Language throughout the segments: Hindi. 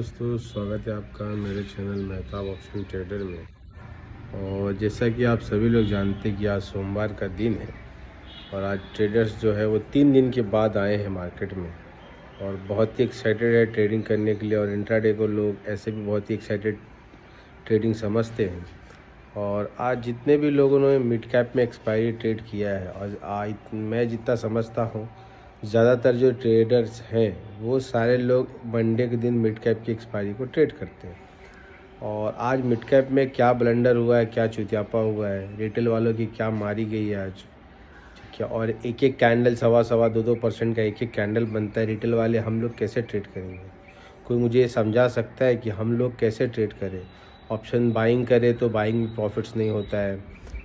दोस्तों, स्वागत है आपका मेरे चैनल मेहताब ऑप्शन ट्रेडर में। और जैसा कि आप सभी लोग जानते हैं कि आज सोमवार का दिन है और आज ट्रेडर्स जो है वो 3 दिन के बाद आए हैं मार्केट में और बहुत ही एक्साइटेड है ट्रेडिंग करने के लिए। और इंट्राडे को लोग ऐसे भी बहुत ही एक्साइटेड ट्रेडिंग समझते हैं। और आज जितने भी लोगों ने मिड कैप में एक्सपायरी ट्रेड किया है और मैं जितना समझता हूँ ज़्यादातर जो ट्रेडर्स हैं वो सारे लोग मंडे के दिन मिड कैप की एक्सपायरी को ट्रेड करते हैं। और आज मिड कैप में क्या ब्लंडर हुआ है, क्या चुतियापा हुआ है, रिटेल वालों की क्या मारी गई है आज, ठीक है। और एक एक कैंडल 2.25-2% का एक एक कैंडल बनता है। रिटेल वाले हम लोग कैसे ट्रेड करेंगे? कोई मुझे समझा सकता है कि हम लोग कैसे ट्रेड करें? ऑप्शन बाइंग करें तो बाइंग में प्रॉफिट्स नहीं होता है,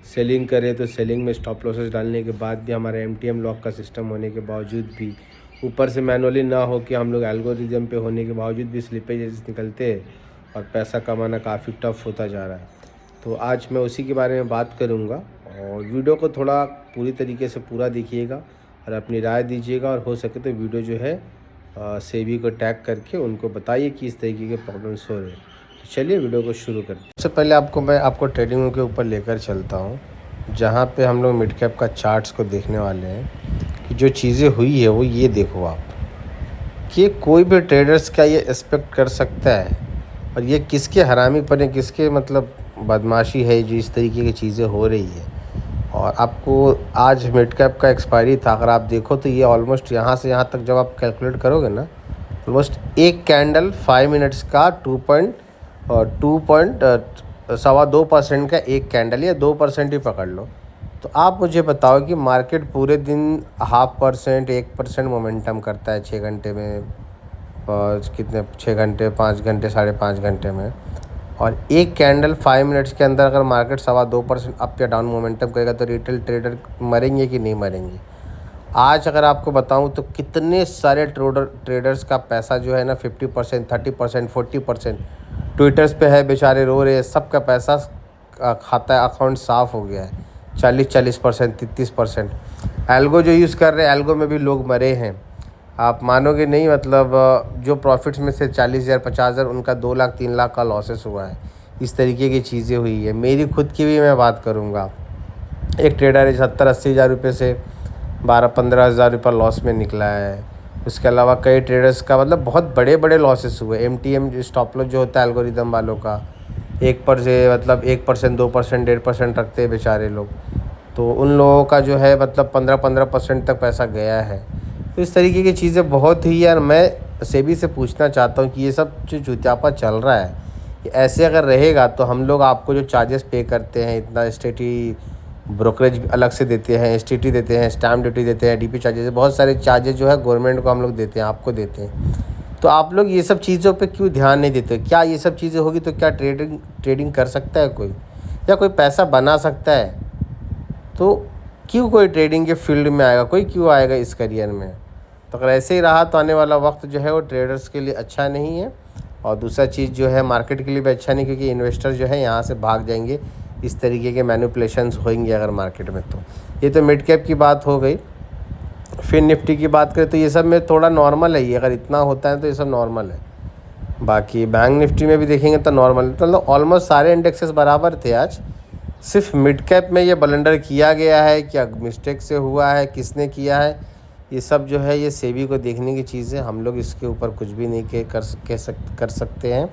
सेलिंग करें तो सेलिंग में स्टॉप लॉसेस डालने के बाद भी हमारा एमटीएम लॉक का सिस्टम होने के बावजूद भी, ऊपर से मैनुअली ना हो कि हम लोग एल्गोरिदम पे होने के बावजूद भी स्लिपेजेस निकलते हैं और पैसा कमाना काफ़ी टफ होता जा रहा है। तो आज मैं उसी के बारे में बात करूँगा और वीडियो को थोड़ा पूरी तरीके से पूरा देखिएगा और अपनी राय दीजिएगा। और हो सके तो वीडियो जो है सेबी को टैग करके उनको बताइए कि इस तरीके के प्रॉब्लम्स हो रहे हैं। तो चलिए वीडियो को शुरू करते हैं। सबसे पहले मैं आपको ट्रेडिंग के ऊपर लेकर चलता हूँ, जहाँ पे हम लोग मिड कैप का चार्ट्स को देखने वाले हैं कि जो चीज़ें हुई है वो ये देखो आप कि कोई भी ट्रेडर्स क्या ये एक्सपेक्ट कर सकता है और ये किसके हरामीपन है, किसके बदमाशी है जो इस तरीके की चीज़ें हो रही है। और आपको आज मिड कैप का एक्सपायरी था, अगर आप देखो तो ये ऑलमोस्ट यहाँ से यहाँ तक जब आप कैलकुलेट करोगे ना, ऑलमोस्ट एक कैंडल 5 मिनट्स का 2.2% का एक कैंडल या 2% ही पकड़ लो। तो आप मुझे बताओ कि मार्केट पूरे दिन 0.5% 1% मोमेंटम करता है 6 घंटे में, कितने 6 घंटे 5 घंटे 5.5 घंटे में, और एक कैंडल 5 मिनट्स के अंदर अगर मार्केट 2.25% अप या डाउन मोमेंटम करेगा तो रिटेल ट्रेडर मरेंगे कि नहीं मरेंगे? आज अगर आपको बताऊं तो कितने सारे ट्रेडर्स का पैसा जो है ना 50%, 30%, 40% ट्विटर्स पे है, बेचारे रो रहे हैं। सबका पैसा खाता अकाउंट साफ़ हो गया है। 40% 33%। एल्गो जो यूज़ कर रहे हैं, एल्गो में भी लोग मरे हैं। आप मानोगे नहीं, जो प्रॉफिट्स में से 40,000 50,000 उनका 2 लाख 3 लाख का लॉसेस हुआ है। इस तरीके की चीज़ें हुई है। मेरी खुद की भी मैं बात करूँगा, एक ट्रेडर है 70-80 हज़ार रुपये से 12-15 हज़ार रुपये लॉस में निकला है। उसके अलावा कई ट्रेडर्स का बहुत बड़े बड़े लॉसेस हुए। एमटीएम जो स्टॉप लॉस जो होता है एल्गोरिदम वालों का, 1% 2% 1.5% रखते हैं बेचारे लोग, तो उन लोगों का जो है 15% तक पैसा गया है। तो इस तरीके की चीज़ें बहुत ही यार, मैं सेबी से पूछना चाहता हूँ कि ये सब जो जुत्यापा चल रहा है ये ऐसे अगर रहेगा तो हम लोग आपको जो चार्जेस पे करते हैं, इतना स्टेटी ब्रोकरेज अलग से देते हैं, एसटीटी देते हैं, स्टैम्प ड्यूटी देते हैं, डीपी चार्जेस, बहुत सारे चार्जेस जो है गवर्नमेंट को हम लोग देते हैं, आपको देते हैं। तो आप लोग ये सब चीज़ों पे क्यों ध्यान नहीं देते? क्या ये सब चीज़ें होगी तो क्या ट्रेडिंग कर सकता है कोई, या कोई पैसा बना सकता है? तो क्यों कोई ट्रेडिंग के फील्ड में आएगा? कोई क्यों आएगा इस करियर में? तो अगर ऐसे ही रहा तो आने वाला वक्त जो है वो ट्रेडर्स के लिए अच्छा नहीं है, और दूसरा चीज़ जो है मार्केट के लिए भी अच्छा नहीं, क्योंकि इन्वेस्टर जो है यहाँ से भाग जाएंगे। इस तरीके के मैनिपुलेशंस होंगे अगर मार्केट में। तो ये तो मिड कैप की बात हो गई। फिर निफ्टी की बात करें तो ये सब में थोड़ा नॉर्मल है, ये अगर इतना होता है तो ये सब नॉर्मल है। बाकी बैंक निफ्टी में भी देखेंगे तो नॉर्मल, ऑलमोस्ट सारे इंडेक्सेस बराबर थे आज। सिर्फ मिड कैप में ये ब्लंडर किया गया है, क्या मिस्टेक से हुआ है, किसने किया है, ये सब जो है ये सेबी को देखने की चीज़ है। हम लोग इसके ऊपर कुछ भी नहीं कर सकते हैं,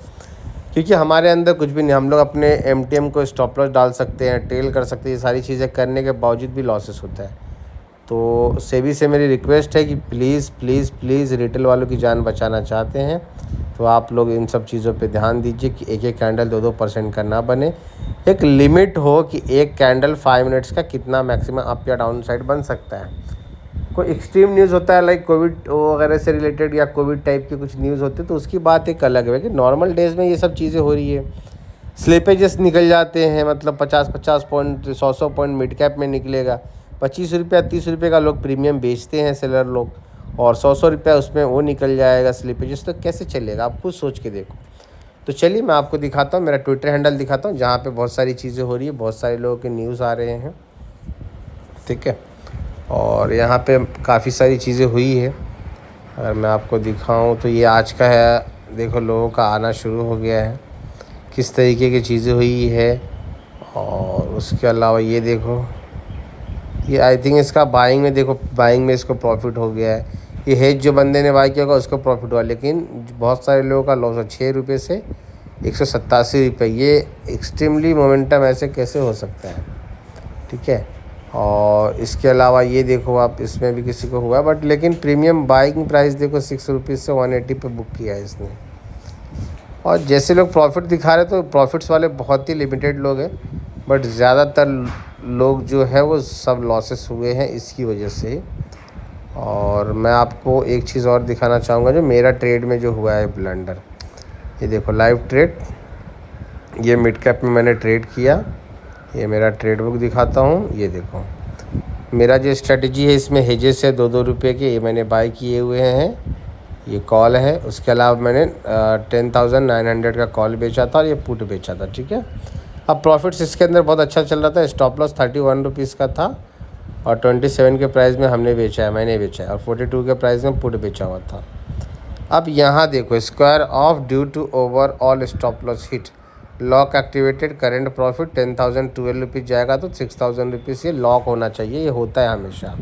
क्योंकि हमारे अंदर कुछ भी नहीं। हम लोग अपने एमटीएम को स्टॉप लॉस डाल सकते हैं, ट्रेल कर सकते हैं, ये सारी चीज़ें करने के बावजूद भी लॉसेस होता है। तो सेबी से मेरी रिक्वेस्ट है कि प्लीज़ प्लीज़ प्लीज़ रिटेल वालों की जान बचाना चाहते हैं तो आप लोग इन सब चीज़ों पे ध्यान दीजिए कि एक एक कैंडल 2-2% का ना बने। एक लिमिट हो कि एक कैंडल 5 मिनट्स का कितना मैक्सिमम अप या डाउन साइड बन सकता है। कोई एक्सट्रीम न्यूज़ होता है लाइक कोविड वगैरह से रिलेटेड या कोविड टाइप की कुछ न्यूज़ होते तो उसकी बात एक अलग है कि नॉर्मल डेज़ में ये सब चीज़ें हो रही है। स्लिपेजेस निकल जाते हैं, 50-50 पॉइंट 100 पॉइंट मिड कैप में निकलेगा। 25 रुपया 30 रुपये का लोग प्रीमियम बेचते हैं सेलर लोग, और 100 रुपया उसमें वो निकल जाएगा स्लिपेजेस। तो कैसे चलेगा? आप खुद सोच के देखो। तो चलिए मैं आपको दिखाता हूँ, मेरा ट्विटर हैंडल दिखाता हूँ जहाँ पे बहुत सारी चीज़ें हो रही है, बहुत सारे लोगों के न्यूज़ आ रहे हैं, ठीक है। और यहाँ पे काफ़ी सारी चीज़ें हुई है। अगर मैं आपको दिखाऊं तो ये आज का है देखो लोगों का आना शुरू हो गया है, किस तरीके की चीज़ें हुई है। और उसके अलावा ये देखो, ये आई थिंक इसका बाइंग में, देखो बाइंग में इसको प्रॉफिट हो गया है। ये हेज जो बंदे ने बाई किया होगा उसको प्रॉफिट हुआ, लेकिन बहुत सारे लोगों का लॉस है 6 रुपये से 187 रुपये। ये एक्सट्रीमली मोमेंटम ऐसे कैसे हो सकता है, ठीक है। और इसके अलावा ये देखो आप, इसमें भी किसी को हुआ, बट लेकिन प्रीमियम बाइंग प्राइस देखो 6 रुपीज़ से 180 पे बुक किया है इसने। और जैसे लोग प्रॉफिट दिखा रहे, तो प्रॉफिट्स वाले बहुत ही लिमिटेड लोग हैं, बट ज़्यादातर लोग जो है वो सब लॉसेस हुए हैं इसकी वजह से। और मैं आपको एक चीज़ और दिखाना चाहूँगा जो मेरा ट्रेड में जो हुआ है ब्लंडर। ये देखो लाइव ट्रेड, ये मिड कैप में मैंने ट्रेड किया। ये मेरा ट्रेड बुक दिखाता हूँ। ये देखो मेरा जो स्ट्रेटजी है, इसमें हेजेस है 2-2 रुपये के, ये मैंने बाय किए हुए हैं। ये कॉल है, उसके अलावा मैंने 10,900 का कॉल बेचा था और ये पुट बेचा था, ठीक है। अब प्रॉफिट्स इसके अंदर बहुत अच्छा चल रहा था। स्टॉप लॉस 31 रुपीज़ का था और 27 के प्राइस में हमने बेचा है, मैंने बेचा है, और 42 के प्राइस में पुट बेचा हुआ था। अब यहाँ देखो, square of due to overall stop loss hit, lock activated, current profit 10,012 rupees जाएगा तो 6,000 रुपीज़ ये लॉक होना चाहिए, ये होता है हमेशा।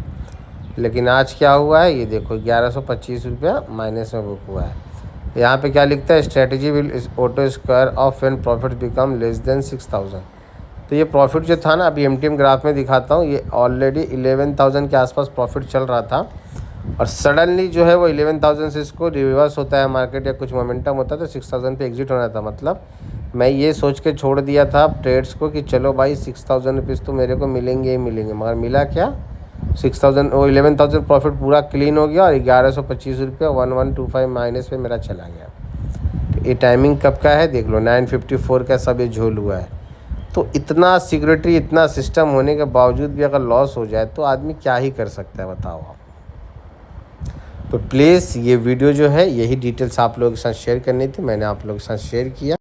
लेकिन आज क्या हुआ है, ये देखो 1125 रुपया माइनस में बुक हुआ है। यहाँ पे क्या लिखता है, strategy will auto square of when profit become less than 6,000। तो ये प्रॉफिट जो था ना, अभी MTM ग्राफ में दिखाता हूँ, ये ऑलरेडी 11,000 के आसपास प्रॉफिट चल रहा था और सडनली जो है वो 11,000 से इसको रिवर्स होता है मार्केट या कुछ मोमेंटम होता है तो 6,000 पे एग्जिट होना था। मतलब मैं ये सोच के छोड़ दिया था ट्रेड्स को कि चलो भाई 6,000 रुपीज़ तो मेरे को मिलेंगे ही मिलेंगे, मगर मिला क्या, 6,000 वो 11,000 प्रॉफिट पूरा क्लीन हो गया और 1125 रुपये 1125 माइनस पे मेरा चला गया। तो ये टाइमिंग कब का है देख लो, 9:54 का सब ये झोल हुआ है। तो इतना सिक्योरिटी, इतना सिस्टम होने के बावजूद भी अगर लॉस हो जाए तो आदमी क्या ही कर सकता है, बताओ आप। तो प्लीज़ ये वीडियो जो है, यही डिटेल्स आप लोगों के साथ शेयर करनी थी, मैंने आप लोगों के साथ शेयर किया।